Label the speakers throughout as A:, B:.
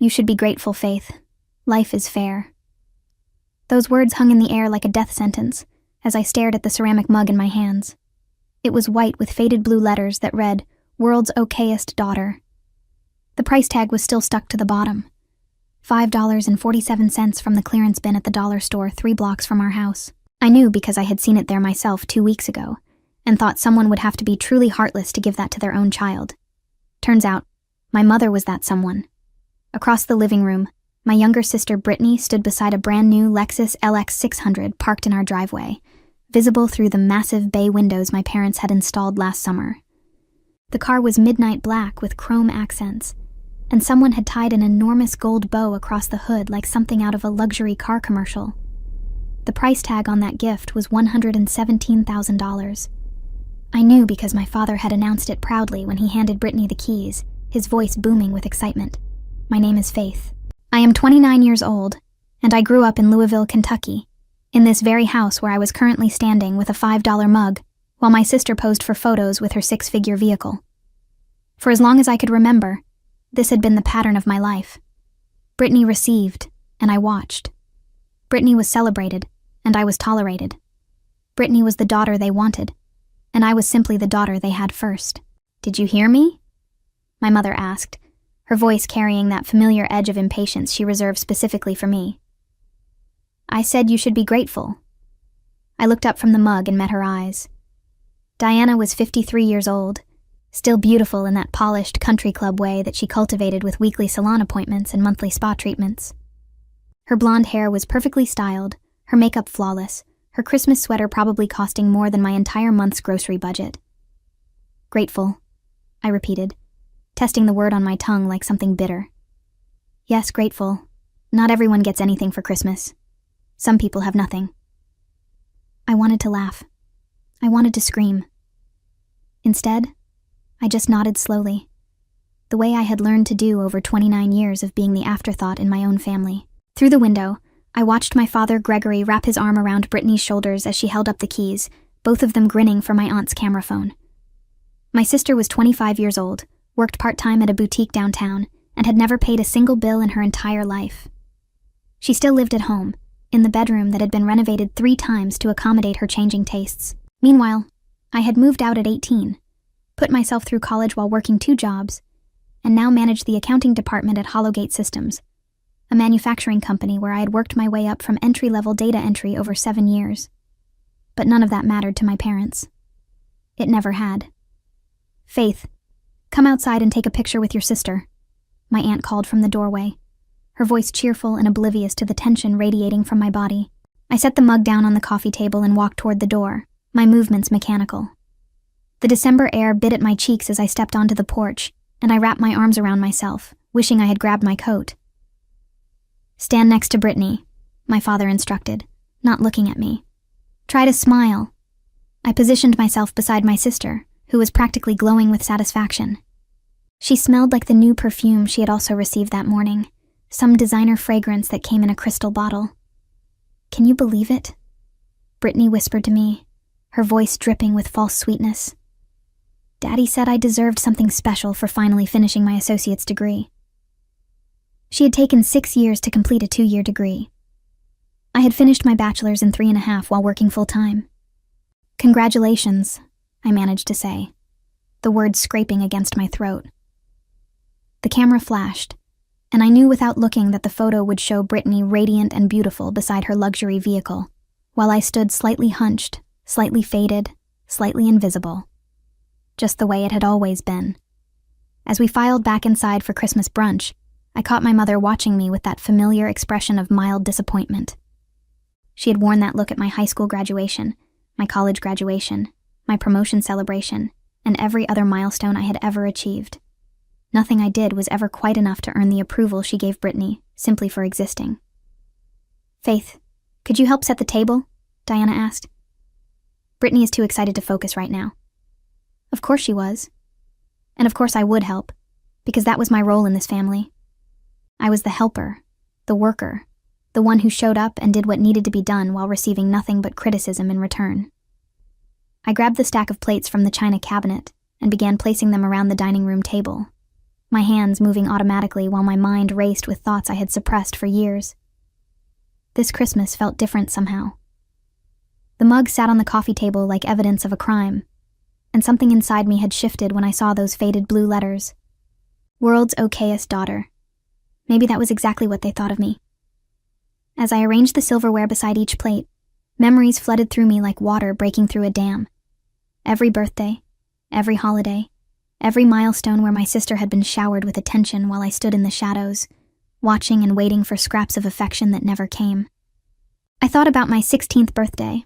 A: You should be grateful, Faith. Life is fair. Those words hung in the air like a death sentence as I stared at the ceramic mug in my hands. It was white with faded blue letters that read, "World's okayest daughter." The price tag was still stuck to the bottom. $5.47 from the clearance bin at the dollar store 3 blocks from our house. I knew because I had seen it there myself 2 weeks ago, and thought someone would have to be truly heartless to give that to their own child. Turns out, my mother was that someone. Across the living room, my younger sister Brittany stood beside a brand new Lexus LX 600 parked in our driveway, visible through the massive bay windows my parents had installed last summer. The car was midnight black with chrome accents, and someone had tied an enormous gold bow across the hood like something out of a luxury car commercial. The price tag on that gift was $117,000. I knew because my father had announced it proudly when he handed Brittany the keys, his voice booming with excitement. My name is Faith. I am 29 years old, and I grew up in Louisville, Kentucky, in this very house where I was currently standing with a $5 mug, while my sister posed for photos with her 6-figure vehicle. For as long as I could remember, this had been the pattern of my life. Brittany received, and I watched. Brittany was celebrated, and I was tolerated. Brittany was the daughter they wanted, and I was simply the daughter they had first. "Did you hear me?" my mother asked, her voice carrying that familiar edge of impatience she reserved specifically for me. "I said you should be grateful." I looked up from the mug and met her eyes. Diana was 53 years old, still beautiful in that polished country club way that she cultivated with weekly salon appointments and monthly spa treatments. Her blonde hair was perfectly styled, her makeup flawless, her Christmas sweater probably costing more than my entire month's grocery budget. "Grateful," I repeated, testing the word on my tongue like something bitter. "Yes, grateful. Not everyone gets anything for Christmas. Some people have nothing." I wanted to laugh. I wanted to scream. Instead, I just nodded slowly, the way I had learned to do over 29 years of being the afterthought in my own family. Through the window, I watched my father Gregory wrap his arm around Brittany's shoulders as she held up the keys, both of them grinning for my aunt's camera phone. My sister was 25 years old, worked part-time at a boutique downtown, and had never paid a single bill in her entire life. She still lived at home, in the bedroom that had been renovated 3 times to accommodate her changing tastes. Meanwhile, I had moved out at 18, put myself through college while working 2 jobs, and now managed the accounting department at Hollowgate Systems, a manufacturing company where I had worked my way up from entry-level data entry over 7 years. But none of that mattered to my parents. It never had. "Faith, come outside and take a picture with your sister," my aunt called from the doorway, her voice cheerful and oblivious to the tension radiating from my body. I set the mug down on the coffee table and walked toward the door, my movements mechanical. The December air bit at my cheeks as I stepped onto the porch, and I wrapped my arms around myself, wishing I had grabbed my coat. "Stand next to Brittany," my father instructed, not looking at me. "Try to smile." I positioned myself beside my sister, who was practically glowing with satisfaction. She smelled like the new perfume she had also received that morning, some designer fragrance that came in a crystal bottle. "Can you believe it?" Brittany whispered to me, her voice dripping with false sweetness. "Daddy said I deserved something special for finally finishing my associate's degree." She had taken 6 years to complete a 2-year degree. I had finished my bachelor's in 3.5 while working full-time. "Congratulations," I managed to say, the words scraping against my throat. The camera flashed, and I knew without looking that the photo would show Brittany radiant and beautiful beside her luxury vehicle, while I stood slightly hunched, slightly faded, slightly invisible. Just the way it had always been. As we filed back inside for Christmas brunch, I caught my mother watching me with that familiar expression of mild disappointment. She had worn that look at my high school graduation, my college graduation, my promotion celebration, and every other milestone I had ever achieved. Nothing I did was ever quite enough to earn the approval she gave Brittany, simply for existing. "Faith, could you help set the table?" Diana asked. "Brittany is too excited to focus right now." Of course she was. And of course I would help, because that was my role in this family. I was the helper, the worker, the one who showed up and did what needed to be done while receiving nothing but criticism in return. I grabbed the stack of plates from the china cabinet and began placing them around the dining room table. my hands moving automatically while my mind raced with thoughts I had suppressed for years. This Christmas felt different somehow. The mug sat on the coffee table like evidence of a crime, and something inside me had shifted when I saw those faded blue letters. World's okayest daughter. Maybe that was exactly what they thought of me. As I arranged the silverware beside each plate, memories flooded through me like water breaking through a dam. Every birthday, every holiday, every milestone where my sister had been showered with attention while I stood in the shadows, watching and waiting for scraps of affection that never came. I thought about my 16th birthday,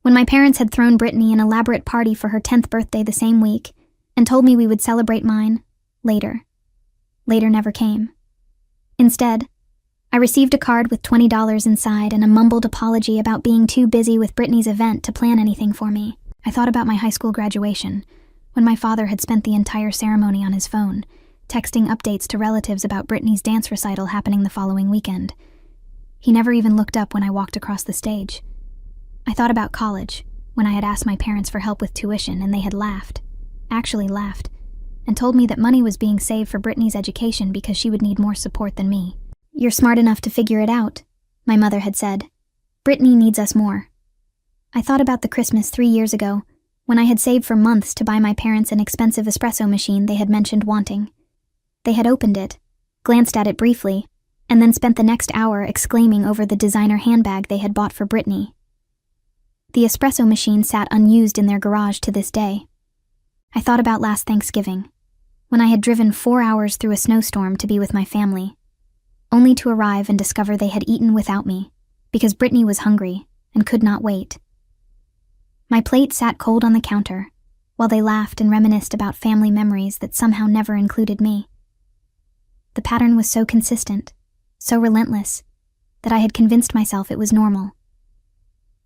A: when my parents had thrown Brittany an elaborate party for her 10th birthday the same week and told me we would celebrate mine later. Later never came. Instead, I received a card with $20 inside and a mumbled apology about being too busy with Brittany's event to plan anything for me. I thought about my high school graduation, when my father had spent the entire ceremony on his phone, texting updates to relatives about Brittany's dance recital happening the following weekend. He never even looked up when I walked across the stage. I thought about college, when I had asked my parents for help with tuition and they had actually laughed, and told me that money was being saved for Brittany's education because she would need more support than me. "You're smart enough to figure it out," my mother had said. "Brittany needs us more." I thought about the Christmas 3 years ago, when I had saved for months to buy my parents an expensive espresso machine they had mentioned wanting. They had opened it, glanced at it briefly, and then spent the next hour exclaiming over the designer handbag they had bought for Brittany. The espresso machine sat unused in their garage to this day. I thought about last Thanksgiving, when I had driven 4 hours through a snowstorm to be with my family, only to arrive and discover they had eaten without me, because Brittany was hungry and could not wait. My plate sat cold on the counter, while they laughed and reminisced about family memories that somehow never included me. The pattern was so consistent, so relentless, that I had convinced myself it was normal.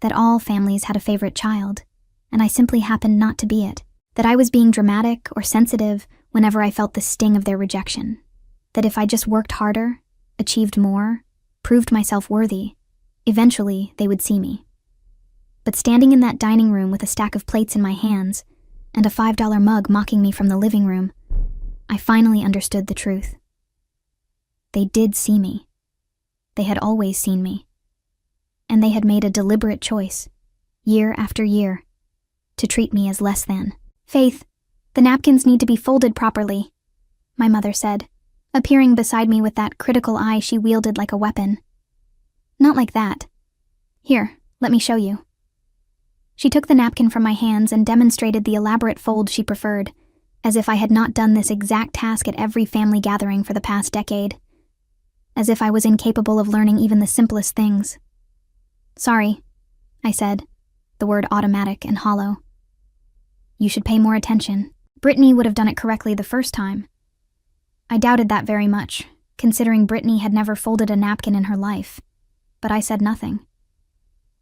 A: That all families had a favorite child, and I simply happened not to be it. That I was being dramatic or sensitive whenever I felt the sting of their rejection. That if I just worked harder, achieved more, proved myself worthy, eventually they would see me. But standing in that dining room with a stack of plates in my hands and a $5 mug mocking me from the living room, I finally understood the truth. They did see me. They had always seen me. And they had made a deliberate choice, year after year, to treat me as less than. "Faith, the napkins need to be folded properly," my mother said, appearing beside me with that critical eye she wielded like a weapon. "Not like that. Here, let me show you." She took the napkin from my hands and demonstrated the elaborate fold she preferred, as if I had not done this exact task at every family gathering for the past decade. As if I was incapable of learning even the simplest things. "Sorry," I said, the word automatic and hollow. "You should pay more attention. Brittany would have done it correctly the first time." I doubted that very much, considering Brittany had never folded a napkin in her life, but I said nothing.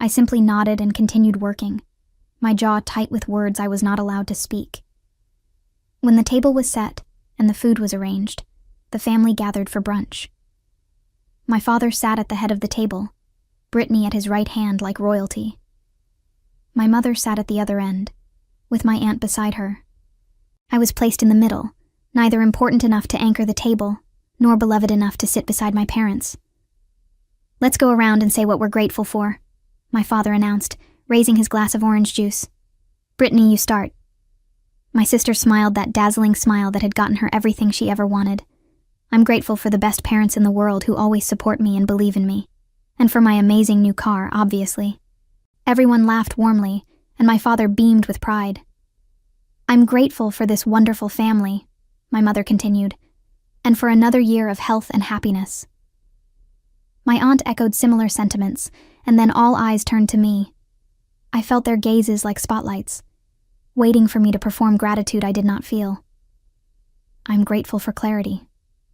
A: I simply nodded and continued working, my jaw tight with words I was not allowed to speak. When the table was set and the food was arranged, the family gathered for brunch. My father sat at the head of the table, Brittany at his right hand like royalty. My mother sat at the other end, with my aunt beside her. I was placed in the middle, neither important enough to anchor the table, nor beloved enough to sit beside my parents. "Let's go around and say what we're grateful for," my father announced, raising his glass of orange juice. "Brittany, you start." My sister smiled that dazzling smile that had gotten her everything she ever wanted. I'm grateful for the best parents in the world who always support me and believe in me. And for my amazing new car, obviously. Everyone laughed warmly, and my father beamed with pride. "I'm grateful for this wonderful family," my mother continued, "and for another year of health and happiness." My aunt echoed similar sentiments, and then all eyes turned to me. I felt their gazes like spotlights, waiting for me to perform gratitude I did not feel. "I'm grateful for clarity,"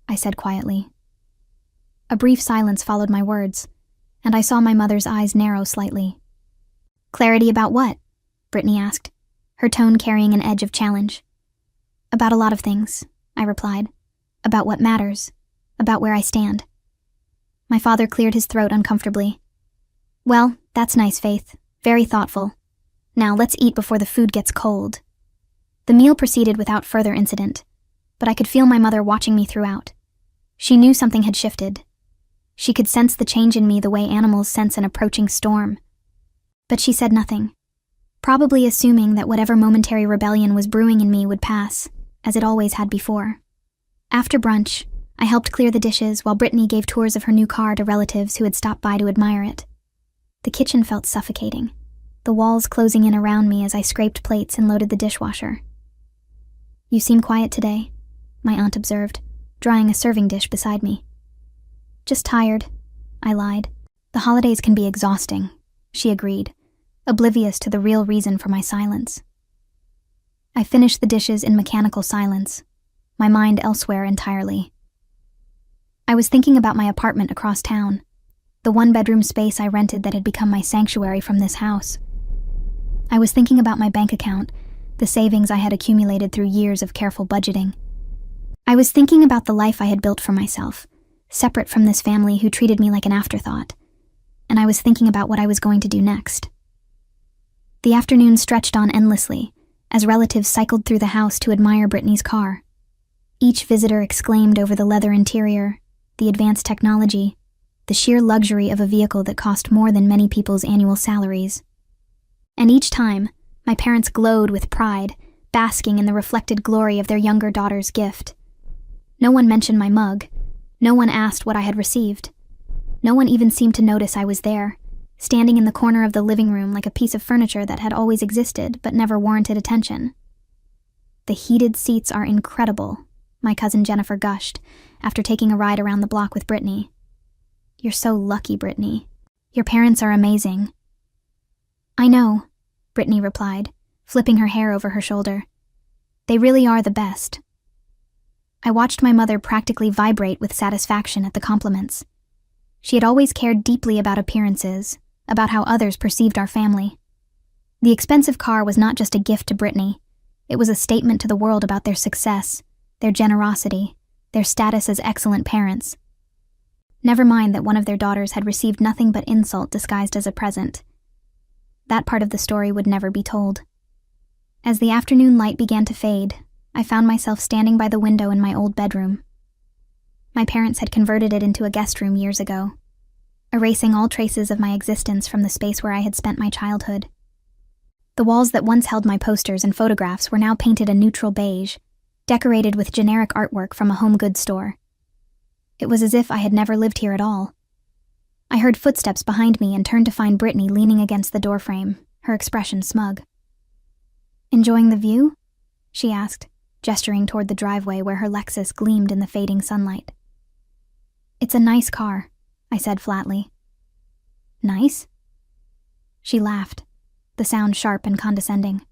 A: I said quietly. A brief silence followed my words, and I saw my mother's eyes narrow slightly. "Clarity about what?" Brittany asked, her tone carrying an edge of challenge. "About a lot of things," I replied. "About what matters. About where I stand." My father cleared his throat uncomfortably. "Well, that's nice, Faith. Very thoughtful. Now let's eat before the food gets cold." The meal proceeded without further incident. but I could feel my mother watching me throughout. She knew something had shifted. She could sense the change in me the way animals sense an approaching storm. But she said nothing, probably assuming that whatever momentary rebellion was brewing in me would pass, as it always had before. After brunch, I helped clear the dishes while Brittany gave tours of her new car to relatives who had stopped by to admire it. The kitchen felt suffocating, the walls closing in around me as I scraped plates and loaded the dishwasher. "You seem quiet today," my aunt observed, drying a serving dish beside me. "Just tired," I lied. "The holidays can be exhausting," she agreed, oblivious to the real reason for my silence. I finished the dishes in mechanical silence, my mind elsewhere entirely. I was thinking about my apartment across town, the one-bedroom space I rented that had become my sanctuary from this house. I was thinking about my bank account, the savings I had accumulated through years of careful budgeting. I was thinking about the life I had built for myself, separate from this family who treated me like an afterthought, and I was thinking about what I was going to do next. The afternoon stretched on endlessly, as relatives cycled through the house to admire Brittany's car. Each visitor exclaimed over the leather interior, the advanced technology, the sheer luxury of a vehicle that cost more than many people's annual salaries. And each time, my parents glowed with pride, basking in the reflected glory of their younger daughter's gift. No one mentioned my mug. No one asked what I had received. No one even seemed to notice I was there, standing in the corner of the living room like a piece of furniture that had always existed but never warranted attention. "The heated seats are incredible," my cousin Jennifer gushed, after taking a ride around the block with Brittany. "You're so lucky, Brittany. Your parents are amazing." "I know," Brittany replied, flipping her hair over her shoulder. "They really are the best." I watched my mother practically vibrate with satisfaction at the compliments. She had always cared deeply about appearances, about how others perceived our family. The expensive car was not just a gift to Brittany, it was a statement to the world about their success, their generosity, their status as excellent parents. Never mind that one of their daughters had received nothing but insult disguised as a present. That part of the story would never be told. As the afternoon light began to fade, I found myself standing by the window in my old bedroom. My parents had converted it into a guest room years ago, erasing all traces of my existence from the space where I had spent my childhood. The walls that once held my posters and photographs were now painted a neutral beige, decorated with generic artwork from a home goods store. It was as if I had never lived here at all. I heard footsteps behind me and turned to find Brittany leaning against the doorframe, her expression smug. "Enjoying the view?" she asked, gesturing toward the driveway where her Lexus gleamed in the fading sunlight. "It's a nice car," I said flatly. "Nice?" She laughed, the sound sharp and condescending.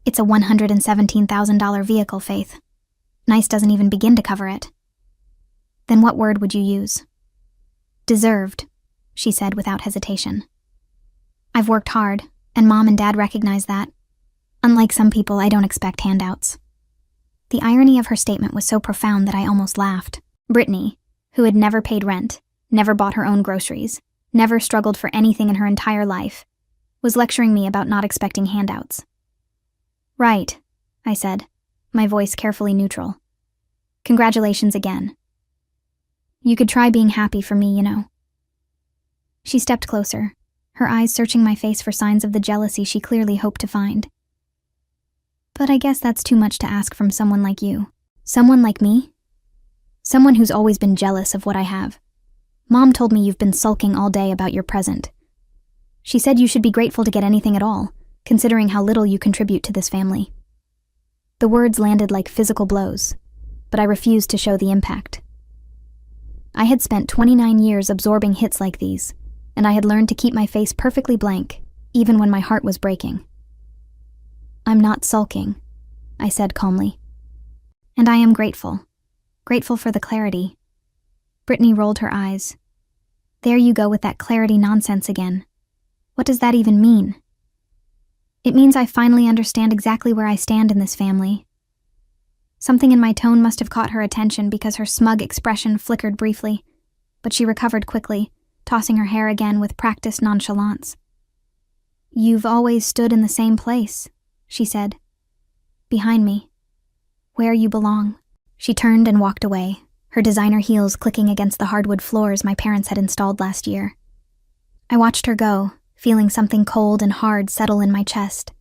A: "It's a $117,000 vehicle, Faith. Nice doesn't even begin to cover it." "Then what word would you use?" "Deserved," she said without hesitation. "I've worked hard, and Mom and Dad recognize that. Unlike some people, I don't expect handouts." The irony of her statement was so profound that I almost laughed. Brittany, who had never paid rent, never bought her own groceries, never struggled for anything in her entire life, was lecturing me about not expecting handouts. "Right," I said, my voice carefully neutral. "Congratulations again. You could try being happy for me, you know." She stepped closer, her eyes searching my face for signs of the jealousy she clearly hoped to find. "But I guess that's too much to ask from someone like you." "Someone like me?" "Someone who's always been jealous of what I have. Mom told me you've been sulking all day about your present. She said you should be grateful to get anything at all, considering how little you contribute to this family." The words landed like physical blows, but I refused to show the impact. I had spent 29 years absorbing hits like these, and I had learned to keep my face perfectly blank, even when my heart was breaking. "I'm not sulking," I said calmly. "And I am grateful. Grateful for the clarity." Brittany rolled her eyes. "There you go with that clarity nonsense again. What does that even mean?" "It means I finally understand exactly where I stand in this family." Something in my tone must have caught her attention because her smug expression flickered briefly, but she recovered quickly, tossing her hair again with practiced nonchalance. "You've always stood in the same place," she said. "Behind me. Where you belong." She turned and walked away, her designer heels clicking against the hardwood floors my parents had installed last year. I watched her go, feeling something cold and hard settle in my chest.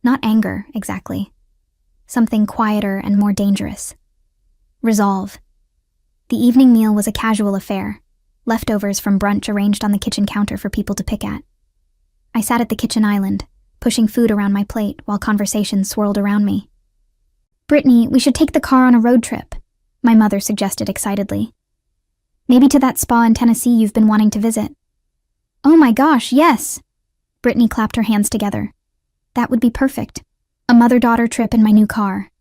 A: Not anger, exactly. Something quieter and more dangerous. Resolve. The evening meal was a casual affair, leftovers from brunch arranged on the kitchen counter for people to pick at. I sat at the kitchen island, pushing food around my plate while conversations swirled around me. "Brittany, we should take the car on a road trip," my mother suggested excitedly. "Maybe to that spa in Tennessee you've been wanting to visit." "Oh my gosh, yes!" Brittany clapped her hands together. "That would be perfect. A mother-daughter trip in my new car."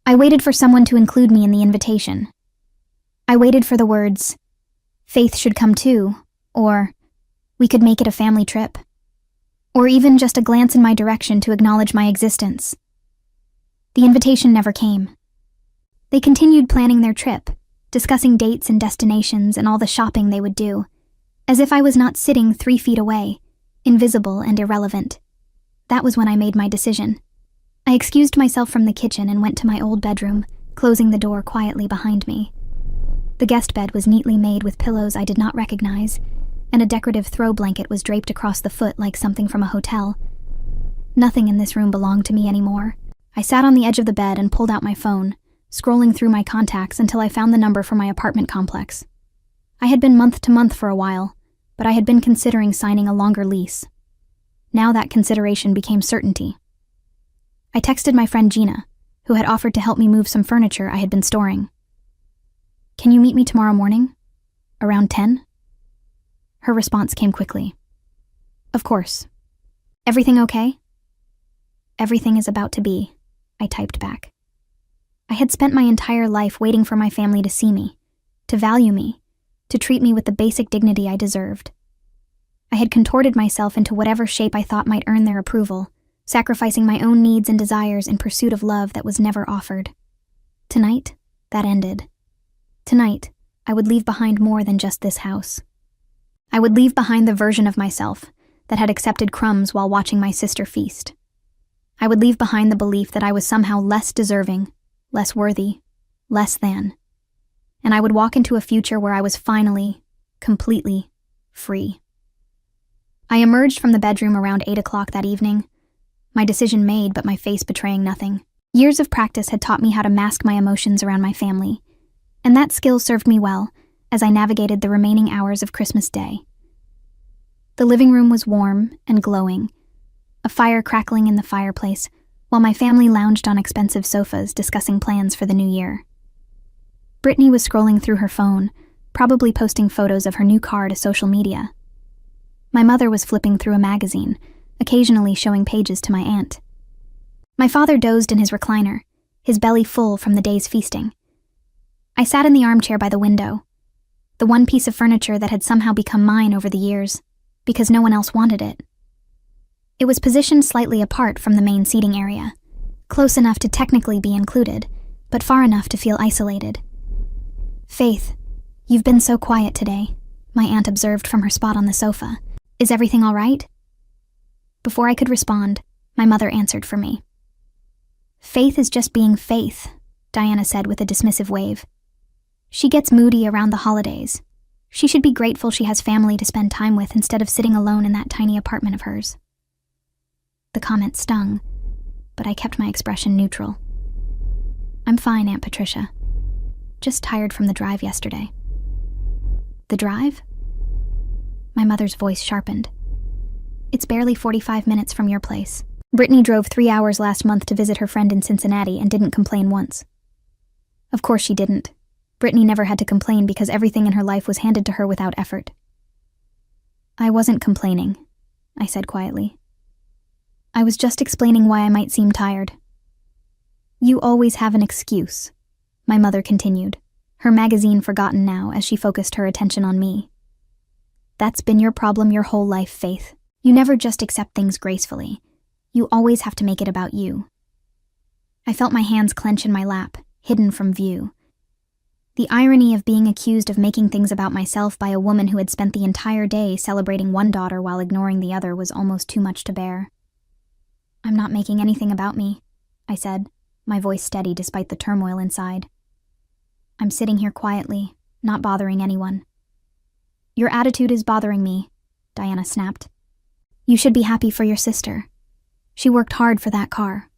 A: I waited for someone to include me in the invitation. I waited for the words, "Faith should come too," or "We could make it a family trip," or even just a glance in my direction to acknowledge my existence. The invitation never came. They continued planning their trip, discussing dates and destinations and all the shopping they would do, as if I was not sitting 3 feet away, invisible and irrelevant. That was when I made my decision. I excused myself from the kitchen and went to my old bedroom, closing the door quietly behind me. The guest bed was neatly made with pillows I did not recognize, and a decorative throw blanket was draped across the foot like something from a hotel. Nothing in this room belonged to me anymore. I sat on the edge of the bed and pulled out my phone, scrolling through my contacts until I found the number for my apartment complex. I had been month to month for a while, but I had been considering signing a longer lease. Now that consideration became certainty. I texted my friend Gina, who had offered to help me move some furniture I had been storing. "Can you meet me tomorrow morning? Around 10? Her response came quickly. "Of course. Everything okay?" "Everything is about to be," I typed back. I had spent my entire life waiting for my family to see me, to value me, to treat me with the basic dignity I deserved. I had contorted myself into whatever shape I thought might earn their approval, sacrificing my own needs and desires in pursuit of love that was never offered. Tonight, that ended. Tonight, I would leave behind more than just this house. I would leave behind the version of myself that had accepted crumbs while watching my sister feast. I would leave behind the belief that I was somehow less deserving, less worthy, less than. And I would walk into a future where I was finally, completely, free. I emerged from the bedroom around 8 o'clock that evening, my decision made but my face betraying nothing. Years of practice had taught me how to mask my emotions around my family, and that skill served me well as I navigated the remaining hours of Christmas Day. The living room was warm and glowing, a fire crackling in the fireplace, while my family lounged on expensive sofas discussing plans for the new year. Brittany was scrolling through her phone, probably posting photos of her new car to social media. My mother was flipping through a magazine, occasionally showing pages to my aunt. My father dozed in his recliner, his belly full from the day's feasting. I sat in the armchair by the window, the one piece of furniture that had somehow become mine over the years, because no one else wanted it. It was positioned slightly apart from the main seating area, close enough to technically be included, but far enough to feel isolated. "Faith, you've been so quiet today," my aunt observed from her spot on the sofa. "Is everything all right?" Before I could respond, my mother answered for me. "Faith is just being Faith," Diana said with a dismissive wave. "She gets moody around the holidays. She should be grateful she has family to spend time with instead of sitting alone in that tiny apartment of hers." The comment stung, but I kept my expression neutral. "I'm fine, Aunt Patricia. Just tired from the drive yesterday." "The drive?" My mother's voice sharpened. "It's barely 45 minutes from your place. Brittany drove 3 hours last month to visit her friend in Cincinnati and didn't complain once." Of course she didn't. Brittany never had to complain because everything in her life was handed to her without effort. "I wasn't complaining," I said quietly. "I was just explaining why I might seem tired." "You always have an excuse," my mother continued, her magazine forgotten now as she focused her attention on me. "That's been your problem your whole life, Faith. You never just accept things gracefully. You always have to make it about you." I felt my hands clench in my lap, hidden from view. The irony of being accused of making things about myself by a woman who had spent the entire day celebrating one daughter while ignoring the other was almost too much to bear. "I'm not making anything about me," I said, my voice steady despite the turmoil inside. I'm sitting here quietly, not bothering anyone. Your attitude is bothering me, Diana snapped. You should be happy for your sister. She worked hard for that car.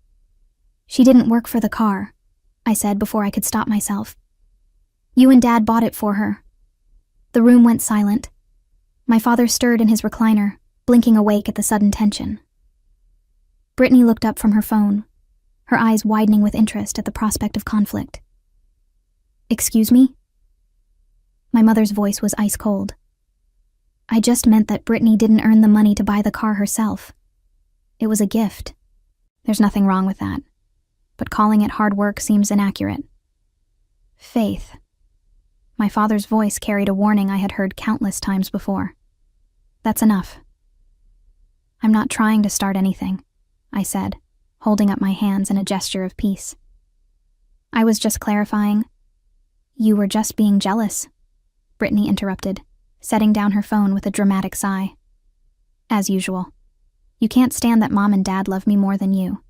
A: She didn't work for the car, I said before I could stop myself. You and Dad bought it for her. The room went silent. My father stirred in his recliner, blinking awake at the sudden tension. Brittany looked up from her phone, her eyes widening with interest at the prospect of conflict. Excuse me? My mother's voice was ice cold. I just meant that Brittany didn't earn the money to buy the car herself. It was a gift. There's nothing wrong with that. But calling it hard work seems inaccurate. Faith. My father's voice carried a warning I had heard countless times before. That's enough. I'm not trying to start anything, I said, holding up my hands in a gesture of peace. I was just clarifying. You were just being jealous, Brittany interrupted, setting down her phone with a dramatic sigh. As usual. You can't stand that Mom and Dad love me more than you.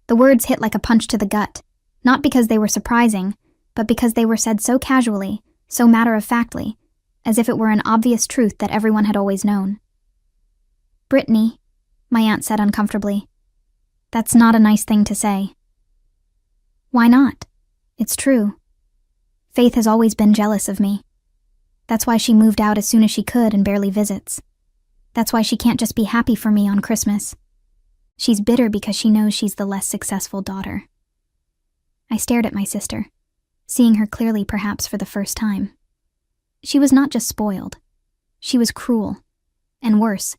A: The words hit like a punch to the gut, not because they were surprising, but because they were said so casually, so matter-of-factly, as if it were an obvious truth that everyone had always known. Brittany, my aunt said uncomfortably. That's not a nice thing to say. Why not? It's true. Faith has always been jealous of me. That's why she moved out as soon as she could and barely visits. That's why she can't just be happy for me on Christmas. She's bitter because she knows she's the less successful daughter. I stared at my sister, seeing her clearly perhaps for the first time. She was not just spoiled. She was cruel. And worse,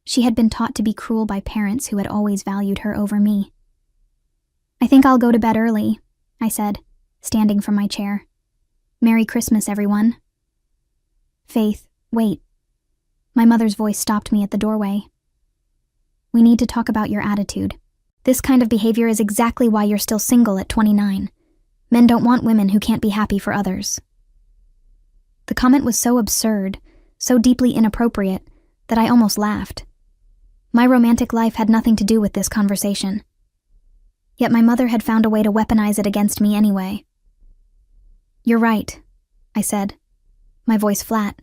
A: she had been taught to be cruel by parents who had always valued her over me. I think I'll go to bed early, I said, standing from my chair. Merry Christmas, everyone. Faith, wait. My mother's voice stopped me at the doorway. We need to talk about your attitude. This kind of behavior is exactly why you're still single at 29. Men don't want women who can't be happy for others. The comment was so absurd, so deeply inappropriate, that I almost laughed. My romantic life had nothing to do with this conversation. Yet my mother had found a way to weaponize it against me anyway. You're right, I said, my voice flat.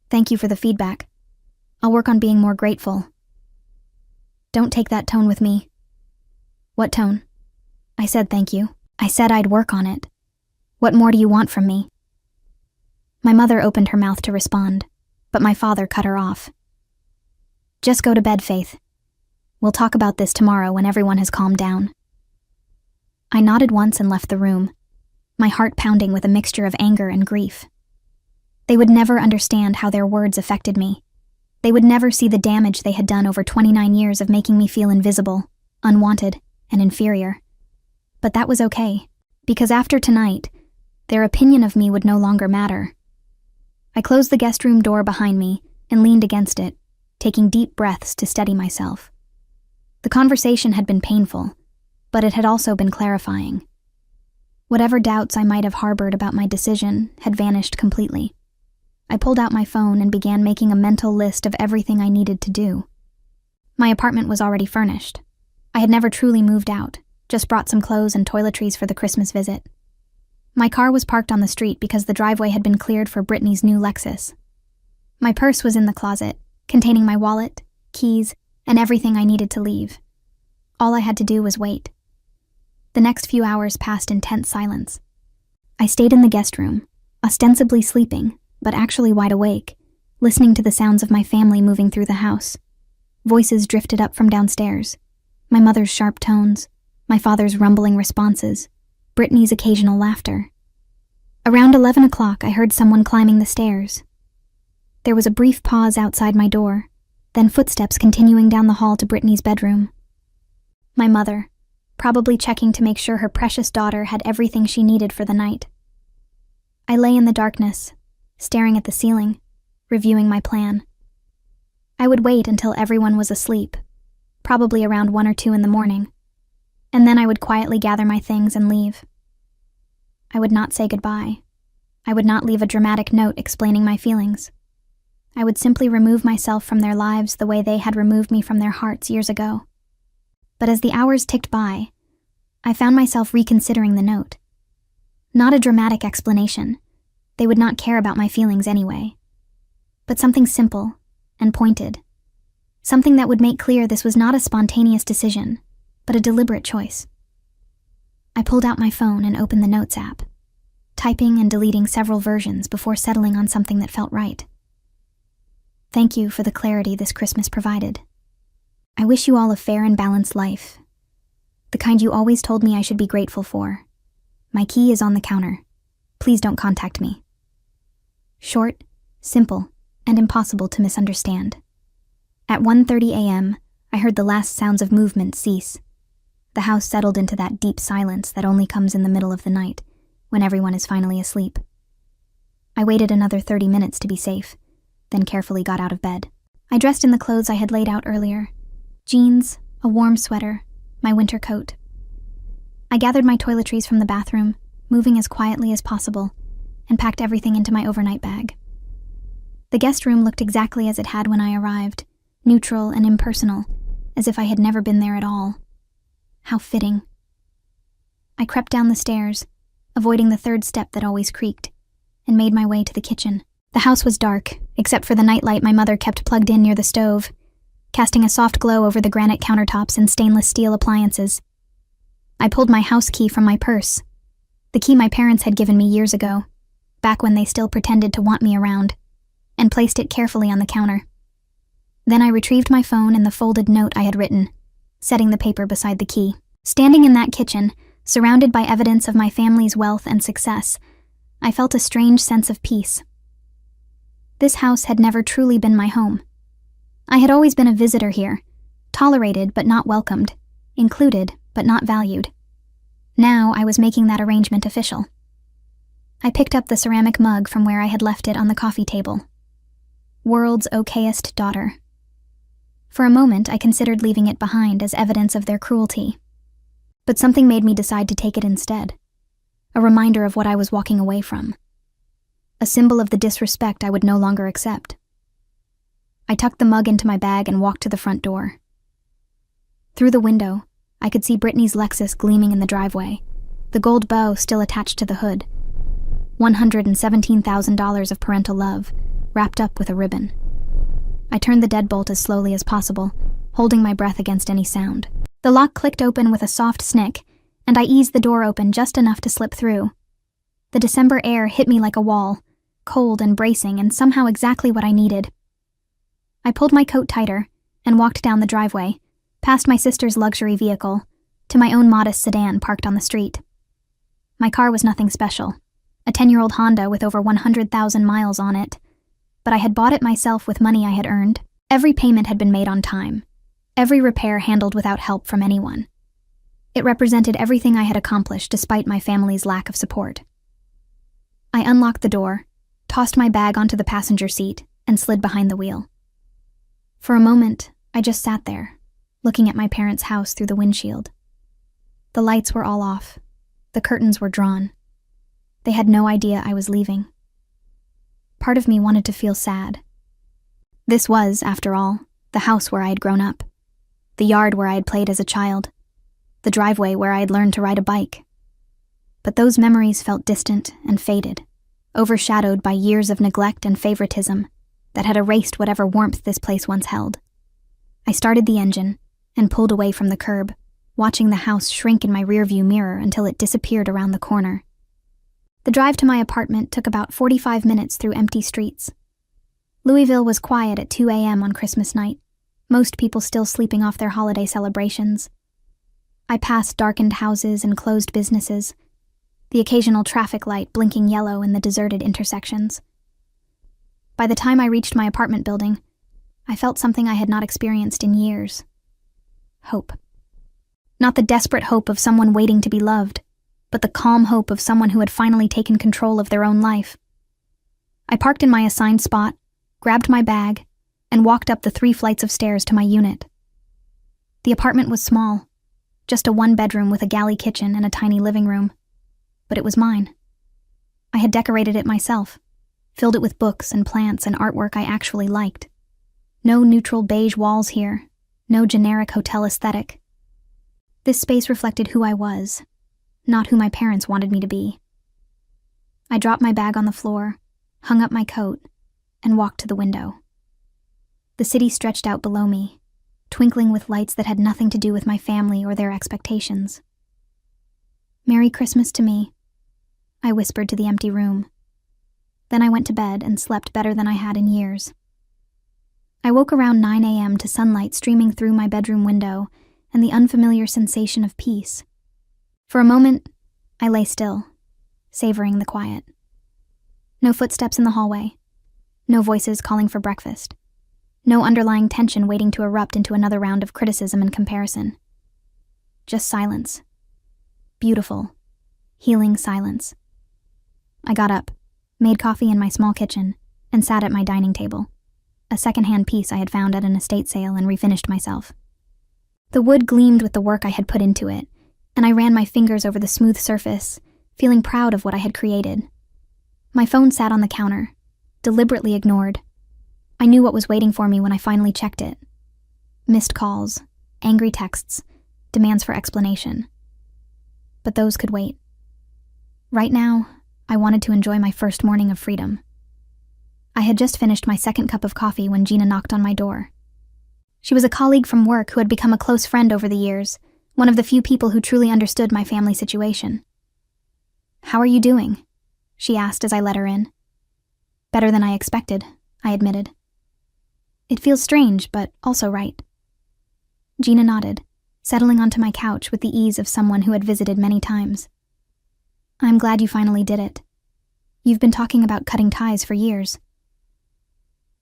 A: Thank you for the feedback. I'll work on being more grateful. Don't take that tone with me. What tone? I said thank you. I said I'd work on it. What more do you want from me? My mother opened her mouth to respond, but my father cut her off. Just go to bed, Faith. We'll talk about this tomorrow when everyone has calmed down. I nodded once and left the room, my heart pounding with a mixture of anger and grief. They would never understand how their words affected me. They would never see the damage they had done over 29 years of making me feel invisible, unwanted, and inferior. But that was okay, because after tonight, their opinion of me would no longer matter. I closed the guest room door behind me and leaned against it, taking deep breaths to steady myself. The conversation had been painful, but it had also been clarifying. Whatever doubts I might have harbored about my decision had vanished completely. I pulled out my phone and began making a mental list of everything I needed to do. My apartment was already furnished. I had never truly moved out, just brought some clothes and toiletries for the Christmas visit. My car was parked on the street because the driveway had been cleared for Brittany's new Lexus. My purse was in the closet, containing my wallet, keys, and everything I needed to leave. All I had to do was wait. The next few hours passed in tense silence. I stayed in the guest room, ostensibly sleeping, but actually wide awake, listening to the sounds of my family moving through the house. Voices drifted up from downstairs, my mother's sharp tones, my father's rumbling responses, Brittany's occasional laughter. Around 11 o'clock, I heard someone climbing the stairs. There was a brief pause outside my door, then footsteps continuing down the hall to Brittany's bedroom. My mother, probably checking to make sure her precious daughter had everything she needed for the night. I lay in the darkness, staring at the ceiling, reviewing my plan. I would wait until everyone was asleep, probably around 1 or 2 in the morning, and then I would quietly gather my things and leave. I would not say goodbye. I would not leave a dramatic note explaining my feelings. I would simply remove myself from their lives the way they had removed me from their hearts years ago. But as the hours ticked by, I found myself reconsidering the note. Not a dramatic explanation. They would not care about my feelings anyway. But something simple and pointed. Something that would make clear this was not a spontaneous decision, but a deliberate choice. I pulled out my phone and opened the Notes app, typing and deleting several versions before settling on something that felt right. Thank you for the clarity this Christmas provided. I wish you all a fair and balanced life, the kind you always told me I should be grateful for. My key is on the counter. Please don't contact me. Short, simple, and impossible to misunderstand. At 1:30 a.m., I heard the last sounds of movement cease. The house settled into that deep silence that only comes in the middle of the night, when everyone is finally asleep. I waited another 30 minutes to be safe, then carefully got out of bed. I dressed in the clothes I had laid out earlier: jeans, a warm sweater, my winter coat. I gathered my toiletries from the bathroom, moving as quietly as possible, and packed everything into my overnight bag. The guest room looked exactly as it had when I arrived, neutral and impersonal, as if I had never been there at all. How fitting. I crept down the stairs, avoiding the third step that always creaked, and made my way to the kitchen. The house was dark, except for the nightlight my mother kept plugged in near the stove, casting a soft glow over the granite countertops and stainless steel appliances. I pulled my house key from my purse, the key my parents had given me years ago, back when they still pretended to want me around, and placed it carefully on the counter. Then I retrieved my phone and the folded note I had written, setting the paper beside the key. Standing in that kitchen, surrounded by evidence of my family's wealth and success, I felt a strange sense of peace. This house had never truly been my home. I had always been a visitor here, tolerated but not welcomed, included but not valued. Now I was making that arrangement official. I picked up the ceramic mug from where I had left it on the coffee table. World's okayest daughter. For a moment, I considered leaving it behind as evidence of their cruelty. But something made me decide to take it instead. A reminder of what I was walking away from. A symbol of the disrespect I would no longer accept. I tucked the mug into my bag and walked to the front door. Through the window, I could see Brittany's Lexus gleaming in the driveway, the gold bow still attached to the hood. $117,000 of parental love, wrapped up with a ribbon. I turned the deadbolt as slowly as possible, holding my breath against any sound. The lock clicked open with a soft snick, and I eased the door open just enough to slip through. The December air hit me like a wall, cold and bracing, and somehow exactly what I needed. I pulled my coat tighter and walked down the driveway, past my sister's luxury vehicle, to my own modest sedan parked on the street. My car was nothing special, a 10-year-old Honda with over 100,000 miles on it, but I had bought it myself with money I had earned. Every payment had been made on time, every repair handled without help from anyone. It represented everything I had accomplished despite my family's lack of support. I unlocked the door, tossed my bag onto the passenger seat, and slid behind the wheel. For a moment, I just sat there, looking at my parents' house through the windshield. The lights were all off. The curtains were drawn. They had no idea I was leaving. Part of me wanted to feel sad. This was, after all, the house where I had grown up, the yard where I had played as a child, the driveway where I had learned to ride a bike. But those memories felt distant and faded, overshadowed by years of neglect and favoritism that had erased whatever warmth this place once held. I started the engine and pulled away from the curb, watching the house shrink in my rearview mirror until it disappeared around the corner. The drive to my apartment took about 45 minutes through empty streets. Louisville was quiet at 2 a.m. on Christmas night, most people still sleeping off their holiday celebrations. I passed darkened houses and closed businesses, the occasional traffic light blinking yellow in the deserted intersections. By the time I reached my apartment building, I felt something I had not experienced in years. Hope. Not the desperate hope of someone waiting to be loved, but the calm hope of someone who had finally taken control of their own life. I parked in my assigned spot, grabbed my bag, and walked up the 3 flights of stairs to my unit. The apartment was small, just a 1-bedroom with a galley kitchen and a tiny living room. But it was mine. I had decorated it myself, filled it with books and plants and artwork I actually liked. No neutral beige walls here, no generic hotel aesthetic. This space reflected who I was, not who my parents wanted me to be. I dropped my bag on the floor, hung up my coat, and walked to the window. The city stretched out below me, twinkling with lights that had nothing to do with my family or their expectations. "Merry Christmas to me," I whispered to the empty room. Then I went to bed and slept better than I had in years. I woke around 9 a.m. to sunlight streaming through my bedroom window and the unfamiliar sensation of peace. For a moment, I lay still, savoring the quiet. No footsteps in the hallway, no voices calling for breakfast, no underlying tension waiting to erupt into another round of criticism and comparison. Just silence. Beautiful, healing silence. I got up, made coffee in my small kitchen, and sat at my dining table, a second-hand piece I had found at an estate sale, and refinished myself. The wood gleamed with the work I had put into it, and I ran my fingers over the smooth surface, feeling proud of what I had created. My phone sat on the counter, deliberately ignored. I knew what was waiting for me when I finally checked it. Missed calls, angry texts, demands for explanation. But those could wait. Right now, I wanted to enjoy my first morning of freedom. I had just finished my second cup of coffee when Gina knocked on my door. She was a colleague from work who had become a close friend over the years, one of the few people who truly understood my family situation. "How are you doing?" she asked as I let her in. "Better than I expected," I admitted. "It feels strange, but also right." Gina nodded, settling onto my couch with the ease of someone who had visited many times. "I'm glad you finally did it. You've been talking about cutting ties for years."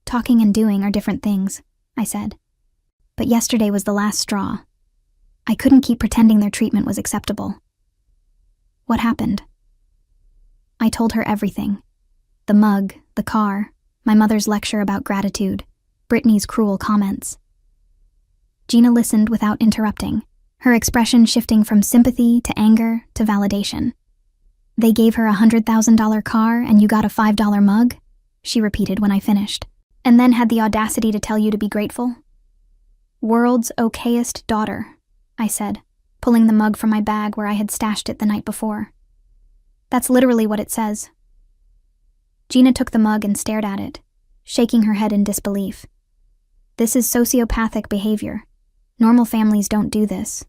A: "Talking and doing are different things," I said. "But yesterday was the last straw. I couldn't keep pretending their treatment was acceptable." "What happened?" I told her everything. The mug, the car, my mother's lecture about gratitude, Brittany's cruel comments. Gina listened without interrupting, her expression shifting from sympathy to anger to validation. "They gave her a $100,000 car and you got a $5 mug?" she repeated when I finished, "and then had the audacity to tell you to be grateful?" "World's okayest daughter," I said, pulling the mug from my bag where I had stashed it the night before. "That's literally what it says." Gina took the mug and stared at it, shaking her head in disbelief. "This is sociopathic behavior. Normal families don't do this."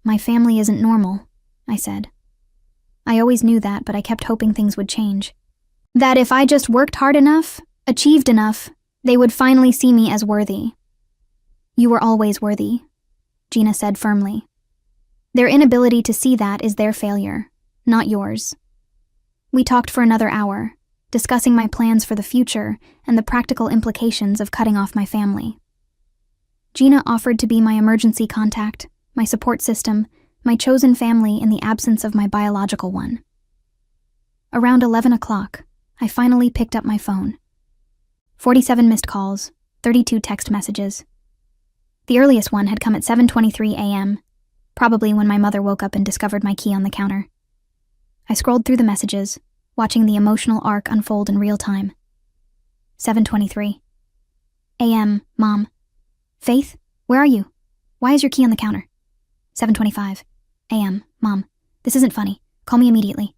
A: "My family isn't normal," I said. I always knew that, but I kept hoping things would change. That if I just worked hard enough, achieved enough, they would finally see me as worthy. "You were always worthy," Gina said firmly. "Their inability to see that is their failure, not yours." We talked for another hour, discussing my plans for the future and the practical implications of cutting off my family. Gina offered to be my emergency contact, my support system, my chosen family in the absence of my biological one. Around 11 o'clock, I finally picked up my phone. 47 missed calls, 32 text messages. The earliest one had come at 7:23 a.m., probably when my mother woke up and discovered my key on the counter. I scrolled through the messages, watching the emotional arc unfold in real time. 7:23 a.m., Mom. Faith, where are you? Why is your key on the counter? 7:25 a.m., Mom. This isn't funny. Call me immediately.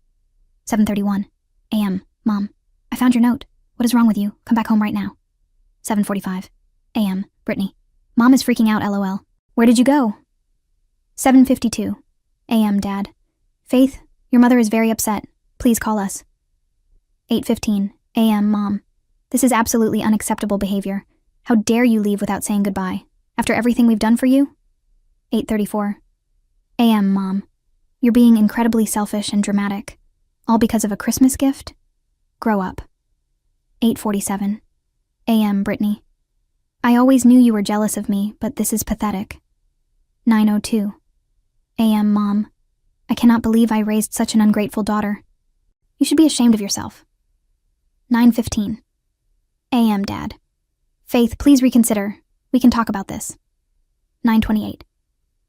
A: 7:31 a.m., Mom. I found your note. What is wrong with you? Come back home right now. 7:45 a.m., Brittany. Mom is freaking out, LOL. Where did you go? 7:52 a.m., Dad. Faith, your mother is very upset. Please call us. 8:15 a.m., Mom. This is absolutely unacceptable behavior. How dare you leave without saying goodbye, after everything we've done for you? 8:34 a.m., Mom. You're being incredibly selfish and dramatic. All because of a Christmas gift? Grow up. 8:47 a.m., Brittany. I always knew you were jealous of me, but this is pathetic. 9:02 a.m., Mom. I cannot believe I raised such an ungrateful daughter. You should be ashamed of yourself. 9:15 a.m., Dad. Faith, please reconsider. We can talk about this. 9:28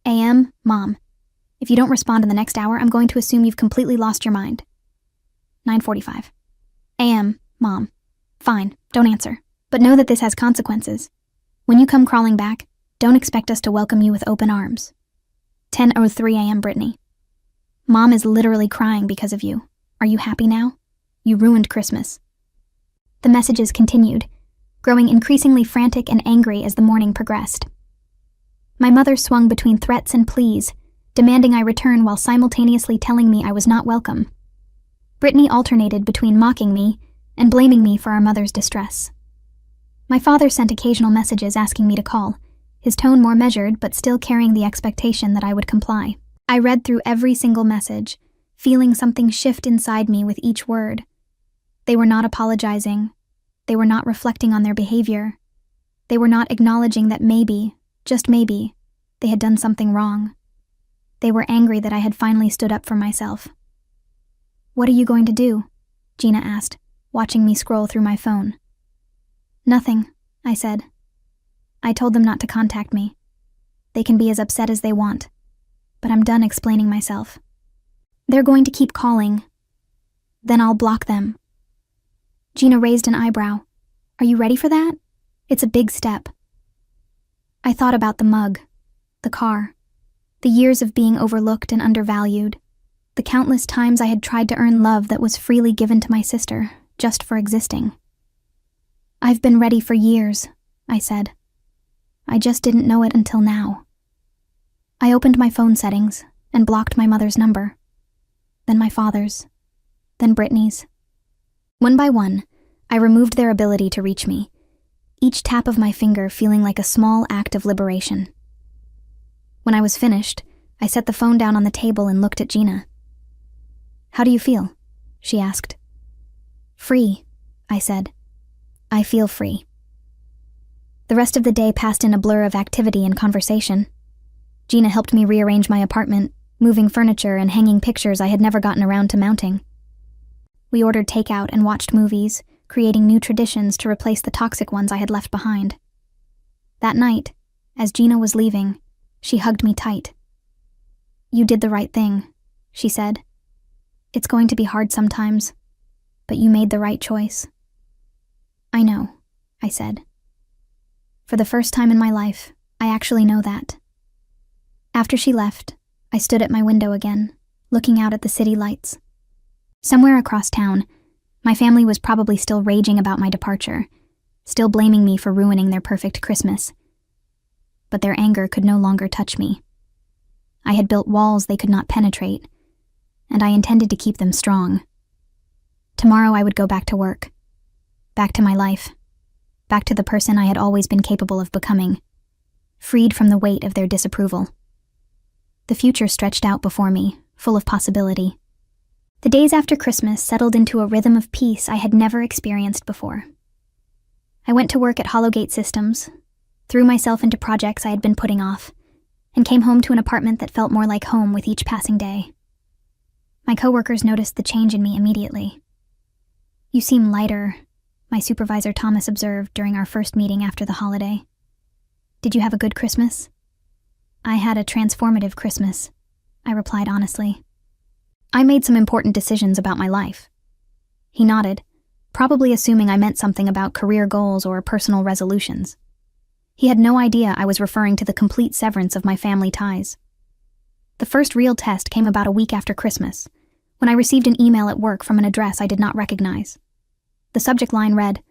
A: a.m., Mom. If you don't respond in the next hour, I'm going to assume you've completely lost your mind. 9:45 a.m., Mom. Fine, don't answer. But know that this has consequences. When you come crawling back, don't expect us to welcome you with open arms. 10:03 a.m. Brittany. Mom is literally crying because of you. Are you happy now? You ruined Christmas. The messages continued, growing increasingly frantic and angry as the morning progressed. My mother swung between threats and pleas, demanding I return while simultaneously telling me I was not welcome. Brittany alternated between mocking me and blaming me for our mother's distress. My father sent occasional messages asking me to call, his tone more measured but still carrying the expectation that I would comply. I read through every single message, feeling something shift inside me with each word. They were not apologizing. They were not reflecting on their behavior. They were not acknowledging that maybe, just maybe, they had done something wrong. They were angry that I had finally stood up for myself. "What are you going to do?" Gina asked, watching me scroll through my phone. "Nothing," I said. I told them not to contact me. They can be as upset as they want, but I'm done explaining myself. They're going to keep calling. Then I'll block them. Gina raised an eyebrow. "Are you ready for that? It's a big step." I thought about the mug, the car, the years of being overlooked and undervalued, the countless times I had tried to earn love that was freely given to my sister, just for existing. "I've been ready for years," I said. "I just didn't know it until now." I opened my phone settings and blocked my mother's number, then my father's, then Brittany's. One by one, I removed their ability to reach me, each tap of my finger feeling like a small act of liberation. When I was finished, I set the phone down on the table and looked at Gina. "How do you feel?" she asked. "Free," I said. "I feel free." The rest of the day passed in a blur of activity and conversation. Gina helped me rearrange my apartment, moving furniture and hanging pictures I had never gotten around to mounting. We ordered takeout and watched movies, creating new traditions to replace the toxic ones I had left behind. That night, as Gina was leaving, she hugged me tight. "You did the right thing," she said. "It's going to be hard sometimes, but you made the right choice." "I know," I said. For the first time in my life, I actually know that. After she left, I stood at my window again, looking out at the city lights. Somewhere across town, my family was probably still raging about my departure, still blaming me for ruining their perfect Christmas. But their anger could no longer touch me. I had built walls they could not penetrate, and I intended to keep them strong. Tomorrow I would go back to work, back to my life, back to the person I had always been capable of becoming, freed from the weight of their disapproval. The future stretched out before me, full of possibility. The days after Christmas settled into a rhythm of peace I had never experienced before. I went to work at Hollowgate Systems, threw myself into projects I had been putting off, and came home to an apartment that felt more like home with each passing day. My coworkers noticed the change in me immediately. "You seem lighter," my supervisor Thomas observed during our first meeting after the holiday. "Did you have a good Christmas?" "I had a transformative Christmas," I replied honestly. "I made some important decisions about my life." He nodded, probably assuming I meant something about career goals or personal resolutions. He had no idea I was referring to the complete severance of my family ties. The first real test came about a week after Christmas, when I received an email at work from an address I did not recognize. The subject line read,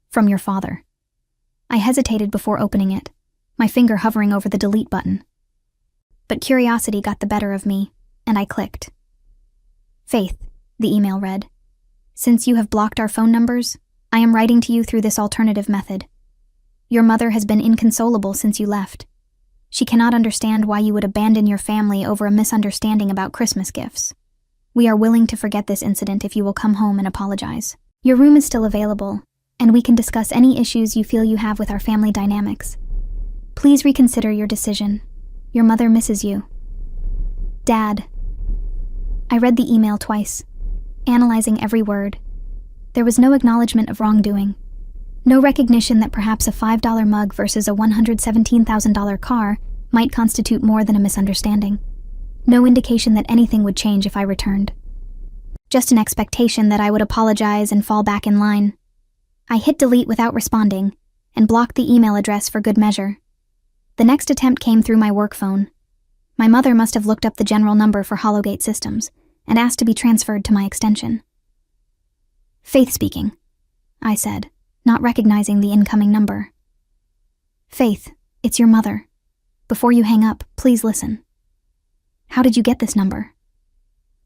A: "From your father." I hesitated before opening it, my finger hovering over the delete button. But curiosity got the better of me, and I clicked. "Faith," the email read, "since you have blocked our phone numbers, I am writing to you through this alternative method. Your mother has been inconsolable since you left. She cannot understand why you would abandon your family over a misunderstanding about Christmas gifts. We are willing to forget this incident if you will come home and apologize. Your room is still available, and we can discuss any issues you feel you have with our family dynamics. Please reconsider your decision. Your mother misses you. Dad." I read the email twice, analyzing every word. There was no acknowledgement of wrongdoing. No recognition that perhaps a $5 mug versus a $117,000 car might constitute more than a misunderstanding. No indication that anything would change if I returned. Just an expectation that I would apologize and fall back in line. I hit delete without responding and blocked the email address for good measure. The next attempt came through my work phone. My mother must have looked up the general number for Hollowgate Systems and asked to be transferred to my extension. Faith speaking, I said, not recognizing the incoming number. Faith, it's your mother. Before you hang up, please listen. How did you get this number?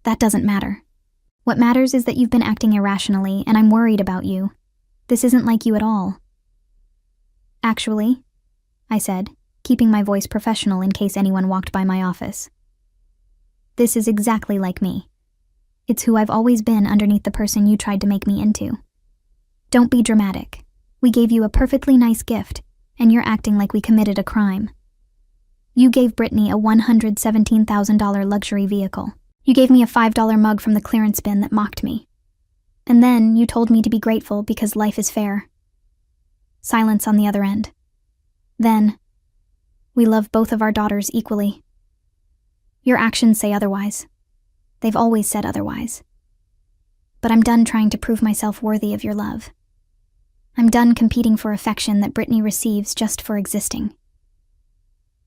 A: That doesn't matter. What matters is that you've been acting irrationally, and I'm worried about you. This isn't like you at all. Actually, I said, keeping my voice professional in case anyone walked by my office. This is exactly like me. It's who I've always been underneath the person you tried to make me into. Don't be dramatic. We gave you a perfectly nice gift, and you're acting like we committed a crime. You gave Brittany a $117,000 luxury vehicle. You gave me a $5 mug from the clearance bin that mocked me. And then you told me to be grateful because life is fair. Silence on the other end. Then, we love both of our daughters equally. Your actions say otherwise. They've always said otherwise. But I'm done trying to prove myself worthy of your love. I'm done competing for affection that Brittany receives just for existing.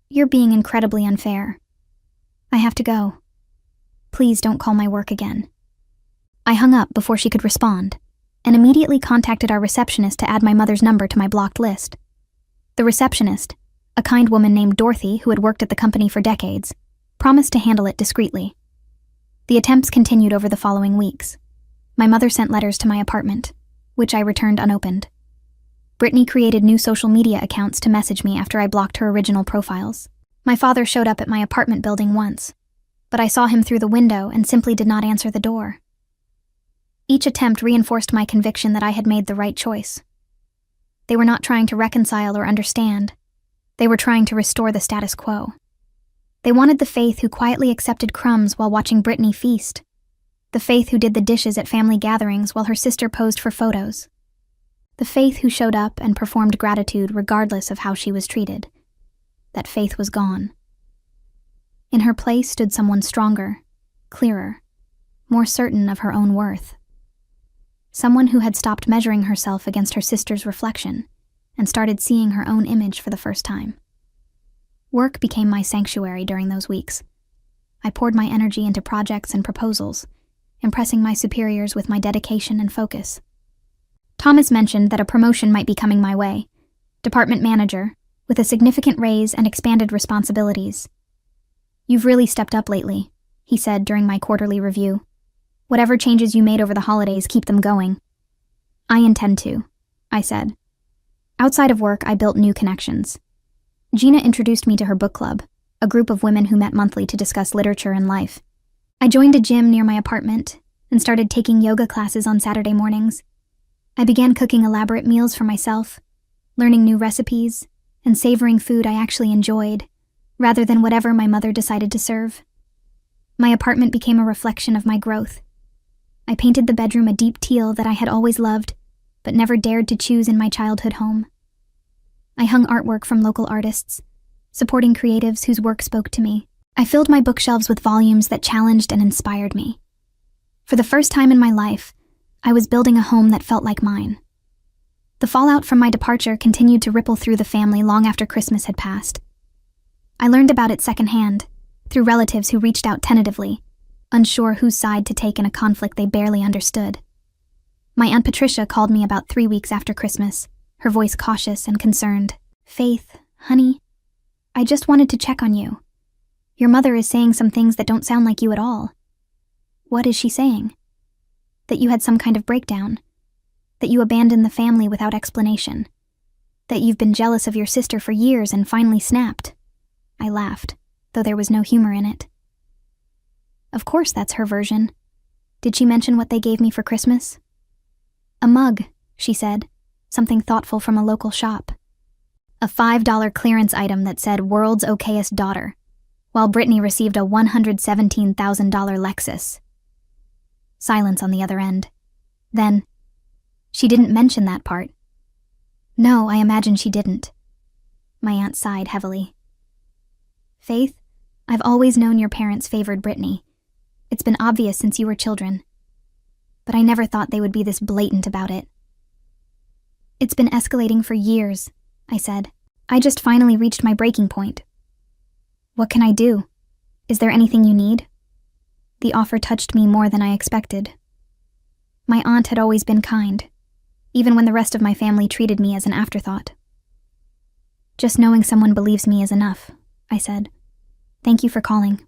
A: You're being incredibly unfair. I have to go. Please don't call my work again. I hung up before she could respond, and immediately contacted our receptionist to add my mother's number to my blocked list. The receptionist, a kind woman named Dorothy who had worked at the company for decades, promised to handle it discreetly. The attempts continued over the following weeks. My mother sent letters to my apartment, which I returned unopened. Brittany created new social media accounts to message me after I blocked her original profiles. My father showed up at my apartment building once, but I saw him through the window and simply did not answer the door. Each attempt reinforced my conviction that I had made the right choice. They were not trying to reconcile or understand. They were trying to restore the status quo. They wanted the Faith who quietly accepted crumbs while watching Brittany feast. The Faith who did the dishes at family gatherings while her sister posed for photos. The Faith who showed up and performed gratitude regardless of how she was treated. That Faith was gone. In her place stood someone stronger, clearer, more certain of her own worth. Someone who had stopped measuring herself against her sister's reflection and started seeing her own image for the first time. Work became my sanctuary during those weeks. I poured my energy into projects and proposals, impressing my superiors with my dedication and focus. Thomas mentioned that a promotion might be coming my way, department manager, with a significant raise and expanded responsibilities. You've really stepped up lately, he said during my quarterly review. Whatever changes you made over the holidays, keep them going. I intend to, I said. Outside of work, I built new connections. Gina introduced me to her book club, a group of women who met monthly to discuss literature and life. I joined a gym near my apartment and started taking yoga classes on Saturday mornings. I began cooking elaborate meals for myself, learning new recipes, and savoring food I actually enjoyed, rather than whatever my mother decided to serve. My apartment became a reflection of my growth. I painted the bedroom a deep teal that I had always loved, but never dared to choose in my childhood home. I hung artwork from local artists, supporting creatives whose work spoke to me. I filled my bookshelves with volumes that challenged and inspired me. For the first time in my life, I was building a home that felt like mine. The fallout from my departure continued to ripple through the family long after Christmas had passed. I learned about it secondhand, through relatives who reached out tentatively, unsure whose side to take in a conflict they barely understood. My Aunt Patricia called me about 3 weeks after Christmas, her voice cautious and concerned. Faith, honey, I just wanted to check on you. Your mother is saying some things that don't sound like you at all. What is she saying? That you had some kind of breakdown. That you abandoned the family without explanation. That you've been jealous of your sister for years and finally snapped. I laughed, though there was no humor in it. Of course that's her version. Did she mention what they gave me for Christmas? A mug, she said, something thoughtful from a local shop. A $5 clearance item that said "World's Okayest Daughter," while Brittany received a $117,000 Lexus. Silence on the other end. Then, she didn't mention that part. No, I imagine she didn't. My aunt sighed heavily. Faith, I've always known your parents favored Brittany. It's been obvious since you were children. But I never thought they would be this blatant about it. It's been escalating for years, I said. I just finally reached my breaking point. What can I do? Is there anything you need? The offer touched me more than I expected. My aunt had always been kind, even when the rest of my family treated me as an afterthought. Just knowing someone believes me is enough, I said. Thank you for calling.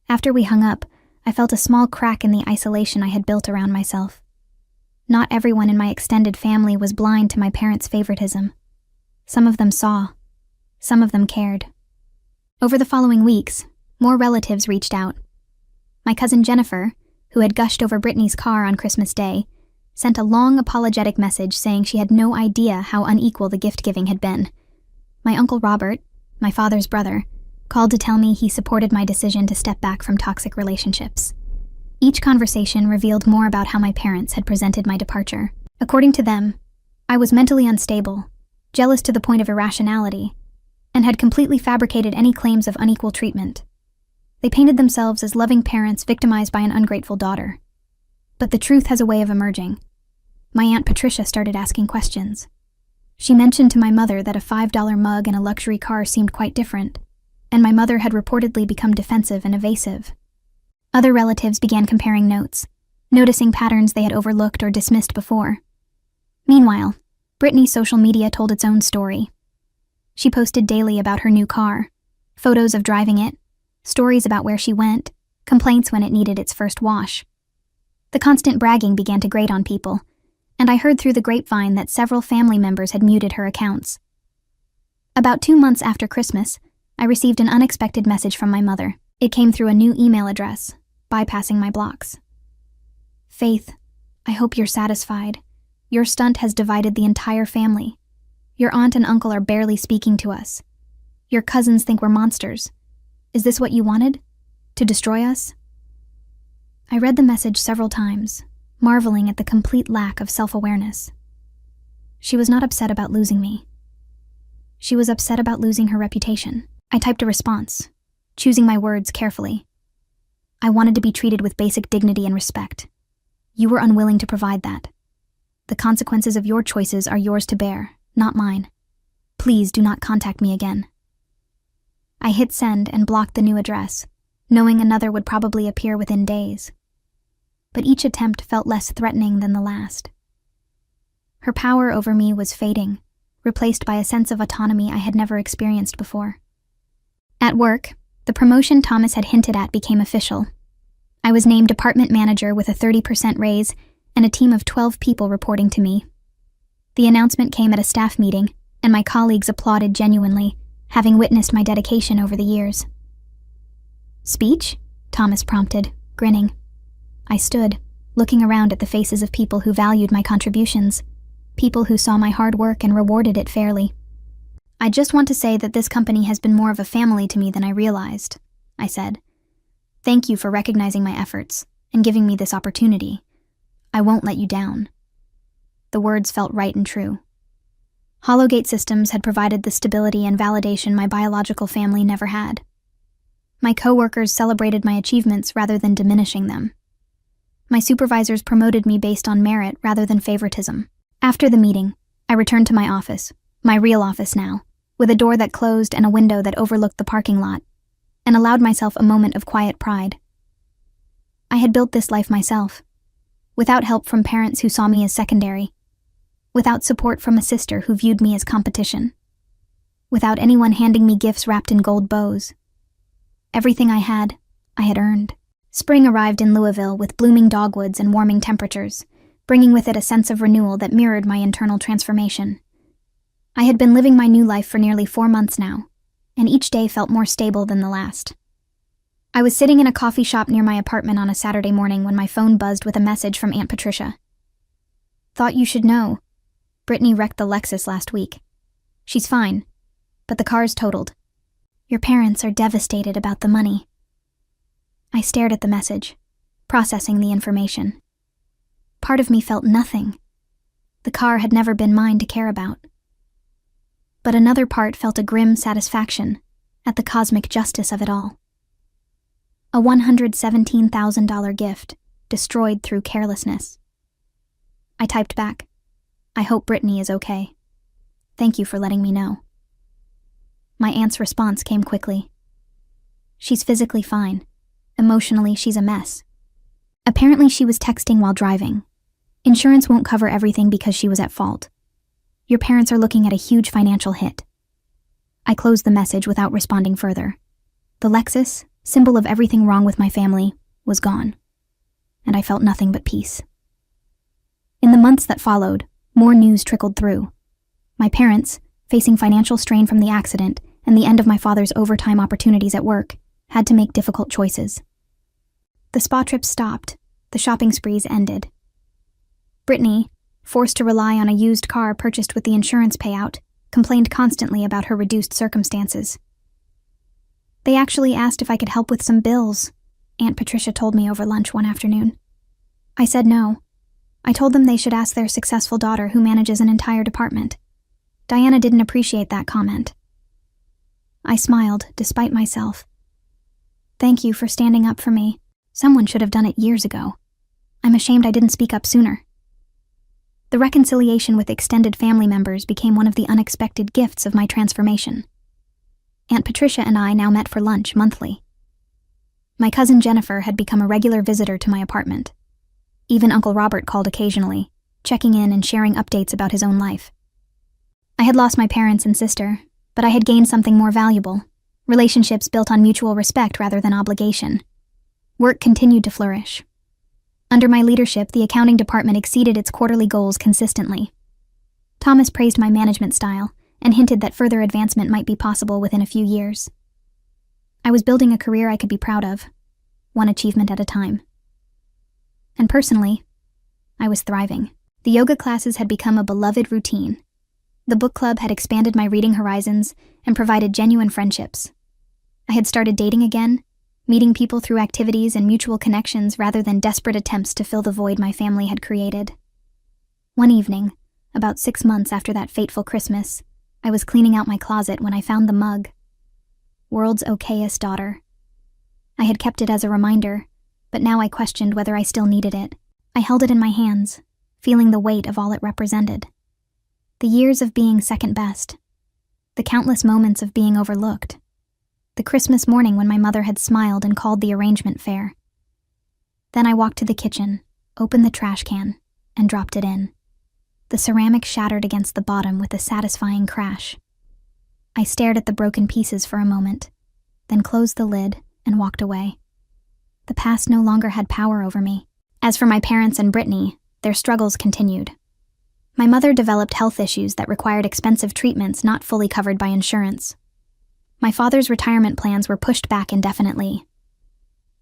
A: After we hung up, I felt a small crack in the isolation I had built around myself. Not everyone in my extended family was blind to my parents' favoritism. Some of them saw. Some of them cared. Over the following weeks, more relatives reached out. My cousin Jennifer, who had gushed over Brittany's car on Christmas Day, sent a long apologetic message saying she had no idea how unequal the gift-giving had been. My Uncle Robert, my father's brother, called to tell me he supported my decision to step back from toxic relationships. Each conversation revealed more about how my parents had presented my departure. According to them, I was mentally unstable, jealous to the point of irrationality, and had completely fabricated any claims of unequal treatment. They painted themselves as loving parents victimized by an ungrateful daughter. But the truth has a way of emerging. My Aunt Patricia started asking questions. She mentioned to my mother that a $5 mug and a luxury car seemed quite different, and my mother had reportedly become defensive and evasive. Other relatives began comparing notes, noticing patterns they had overlooked or dismissed before. Meanwhile, Brittany's social media told its own story. She posted daily about her new car, photos of driving it, stories about where she went, complaints when it needed its first wash. The constant bragging began to grate on people, and I heard through the grapevine that several family members had muted her accounts. About 2 months after Christmas, I received an unexpected message from my mother. It came through a new email address, bypassing my blocks. Faith, I hope you're satisfied. Your stunt has divided the entire family. Your aunt and uncle are barely speaking to us. Your cousins think we're monsters. Is this what you wanted? To destroy us? I read the message several times, marveling at the complete lack of self-awareness. She was not upset about losing me. She was upset about losing her reputation. I typed a response, choosing my words carefully. I wanted to be treated with basic dignity and respect. You were unwilling to provide that. The consequences of your choices are yours to bear, not mine. Please do not contact me again. I hit send and blocked the new address, knowing another would probably appear within days. But each attempt felt less threatening than the last. Her power over me was fading, replaced by a sense of autonomy I had never experienced before. At work, the promotion Thomas had hinted at became official. I was named department manager with a 30% raise and a team of 12 people reporting to me. The announcement came at a staff meeting, and my colleagues applauded genuinely, having witnessed my dedication over the years. Speech? Thomas prompted, grinning. I stood, looking around at the faces of people who valued my contributions, people who saw my hard work and rewarded it fairly. I just want to say that this company has been more of a family to me than I realized, I said. Thank you for recognizing my efforts and giving me this opportunity. I won't let you down. The words felt right and true. Hollowgate Systems had provided the stability and validation my biological family never had. My coworkers celebrated my achievements rather than diminishing them. My supervisors promoted me based on merit rather than favoritism. After the meeting, I returned to my office, my real office now, with a door that closed and a window that overlooked the parking lot, and allowed myself a moment of quiet pride. I had built this life myself, without help from parents who saw me as secondary, without support from a sister who viewed me as competition, without anyone handing me gifts wrapped in gold bows. Everything I had earned. Spring arrived in Louisville with blooming dogwoods and warming temperatures, bringing with it a sense of renewal that mirrored my internal transformation. I had been living my new life for nearly 4 months now, and each day felt more stable than the last. I was sitting in a coffee shop near my apartment on a Saturday morning when my phone buzzed with a message from Aunt Patricia. Thought you should know. Brittany wrecked the Lexus last week. She's fine, but the car's totaled. Your parents are devastated about the money. I stared at the message, processing the information. Part of me felt nothing. The car had never been mine to care about. But another part felt a grim satisfaction at the cosmic justice of it all. A $117,000 gift, destroyed through carelessness. I typed back, I hope Brittany is okay. Thank you for letting me know. My aunt's response came quickly. She's physically fine. Emotionally, she's a mess. Apparently, she was texting while driving. Insurance won't cover everything because she was at fault. Your parents are looking at a huge financial hit. I closed the message without responding further. The Lexus, symbol of everything wrong with my family, was gone, and I felt nothing but peace. In the months that followed, more news trickled through. My parents, facing financial strain from the accident and the end of my father's overtime opportunities at work, had to make difficult choices. The spa trips stopped, the shopping sprees ended. Brittany, forced to rely on a used car purchased with the insurance payout, complained constantly about her reduced circumstances. They actually asked if I could help with some bills, Aunt Patricia told me over lunch one afternoon. I said no. I told them they should ask their successful daughter who manages an entire department. Diana didn't appreciate that comment. I smiled, despite myself. Thank you for standing up for me. Someone should have done it years ago. I'm ashamed I didn't speak up sooner. The reconciliation with extended family members became one of the unexpected gifts of my transformation. Aunt Patricia and I now met for lunch monthly. My cousin Jennifer had become a regular visitor to my apartment. Even Uncle Robert called occasionally, checking in and sharing updates about his own life. I had lost my parents and sister, but I had gained something more valuable, relationships built on mutual respect rather than obligation. Work continued to flourish. Under my leadership, the accounting department exceeded its quarterly goals consistently. Thomas praised my management style and hinted that further advancement might be possible within a few years. I was building a career I could be proud of, one achievement at a time. And personally, I was thriving. The yoga classes had become a beloved routine. The book club had expanded my reading horizons and provided genuine friendships. I had started dating again, meeting people through activities and mutual connections rather than desperate attempts to fill the void my family had created. One evening, about 6 months after that fateful Christmas, I was cleaning out my closet when I found the mug. World's okayest daughter. I had kept it as a reminder, but now I questioned whether I still needed it. I held it in my hands, feeling the weight of all it represented. The years of being second best. The countless moments of being overlooked. The Christmas morning when my mother had smiled and called the arrangement fair. Then I walked to the kitchen, opened the trash can, and dropped it in. The ceramic shattered against the bottom with a satisfying crash. I stared at the broken pieces for a moment, then closed the lid and walked away. The past no longer had power over me. As for my parents and Brittany, their struggles continued. My mother developed health issues that required expensive treatments not fully covered by insurance. My father's retirement plans were pushed back indefinitely.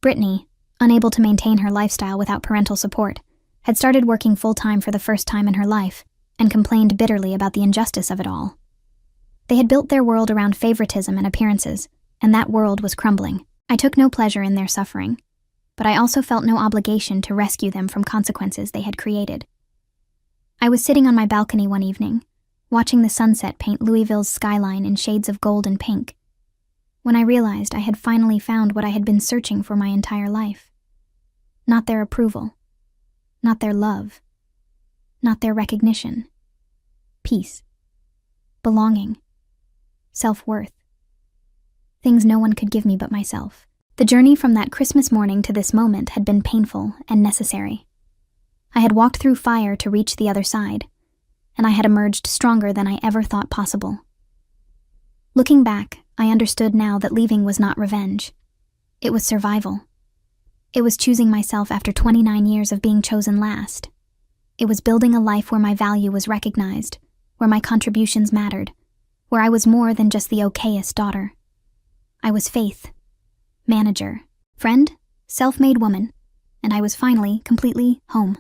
A: Brittany, unable to maintain her lifestyle without parental support, had started working full-time for the first time in her life and complained bitterly about the injustice of it all. They had built their world around favoritism and appearances, and that world was crumbling. I took no pleasure in their suffering, but I also felt no obligation to rescue them from consequences they had created. I was sitting on my balcony one evening, watching the sunset paint Louisville's skyline in shades of gold and pink, when I realized I had finally found what I had been searching for my entire life. Not their approval, not their love, not their recognition. Peace, belonging, self-worth. Things no one could give me but myself. The journey from that Christmas morning to this moment had been painful and necessary. I had walked through fire to reach the other side, and I had emerged stronger than I ever thought possible. Looking back, I understood now that leaving was not revenge. It was survival. It was choosing myself after 29 years of being chosen last. It was building a life where my value was recognized, where my contributions mattered, where I was more than just the okayest daughter. I was Faith, manager, friend, self-made woman, and I was finally completely home.